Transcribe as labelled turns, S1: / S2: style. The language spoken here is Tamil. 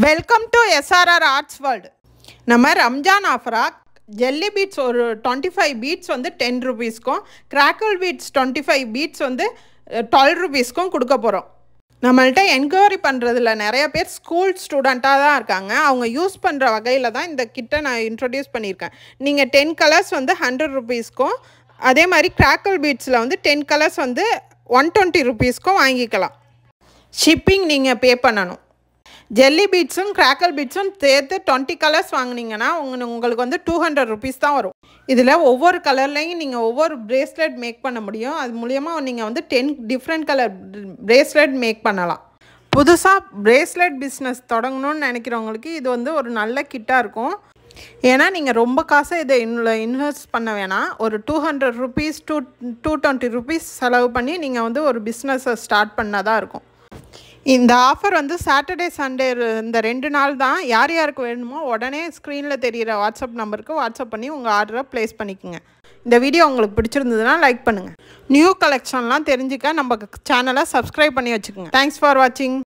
S1: Welcome to SRR arts world. நம்ம ரம்ஜான் ஆஃபராக ஜெல்லி பீட்ஸ் ஒரு 25 பீட்ஸ் வந்து 10 ருபீஸ்க்கும், கிராக்கிள் பீட்ஸ் 25 பீட்ஸ் வந்து 12 ருபீஸ்க்கும் கொடுக்க போகிறோம். நம்மள்கிட்ட என்கொயரி பண்ணுறதுல நிறைய பேர் ஸ்கூல் ஸ்டூடெண்ட்டாக தான் இருக்காங்க. அவங்க யூஸ் பண்ணுற வகையில் தான் இந்த கிட்டை நான் இன்ட்ரடியூஸ் பண்ணியிருக்கேன். நீங்கள் 10 கலர்ஸ் வந்து 100 ருபீஸ்க்கும், அதே மாதிரி கிராக்கிள் பீட்ஸில் வந்து 10 கலர்ஸ் வந்து 120 ருபீஸ்க்கும் வாங்கிக்கலாம். ஷிப்பிங் நீங்கள் பே பண்ணணும். ஜெல்லி பீட்ஸும் கிராக்கிள் பீட்ஸும் சேர்த்து 20 கலர்ஸ் வாங்கினீங்கன்னா உங்களுக்கு வந்து 200 ருபீஸ் தான் வரும். இதில் ஒவ்வொரு கலர்லேயும் நீங்கள் ஒவ்வொரு பிரேஸ்லெட் மேக் பண்ண முடியும். அது மூலயமா நீங்கள் வந்து 10 டிஃப்ரெண்ட் கலர் பிரேஸ்லெட் மேக் பண்ணலாம். புதுசாக பிரேஸ்லெட் பிஸ்னஸ் தொடங்கணும்னு நினைக்கிறவங்களுக்கு இது வந்து ஒரு நல்ல கிட்டாக இருக்கும். ஏன்னா நீங்கள் ரொம்ப காசை இதை இன்வெஸ்ட் பண்ண வேணாம். ஒரு 200 ருபீஸ் 220 ருபீஸ் செலவு பண்ணி நீங்கள் வந்து ஒரு பிஸ்னஸை ஸ்டார்ட் பண்ணாதான் இருக்கும். இந்த ஆஃபர் வந்து சாட்டர்டே சண்டே இந்த 2 நாள் தான். யார் யாருக்கு வேணுமோ உடனே ஸ்க்ரீனில் தெரிகிற வாட்ஸ்அப் நம்பருக்கு வாட்ஸ்அப் பண்ணி உங்கள் ஆர்டரை ப்ளேஸ் பண்ணிக்கோங்க. இந்த வீடியோ உங்களுக்கு பிடிச்சிருந்ததுன்னா லைக் பண்ணுங்கள். நியூ கலெக்ஷன்லாம் தெரிஞ்சுக்க நம்ம சேனலை சப்ஸ்கிரைப் பண்ணி வச்சுக்கோங்க. தேங்க்ஸ் ஃபார் வாட்சிங்.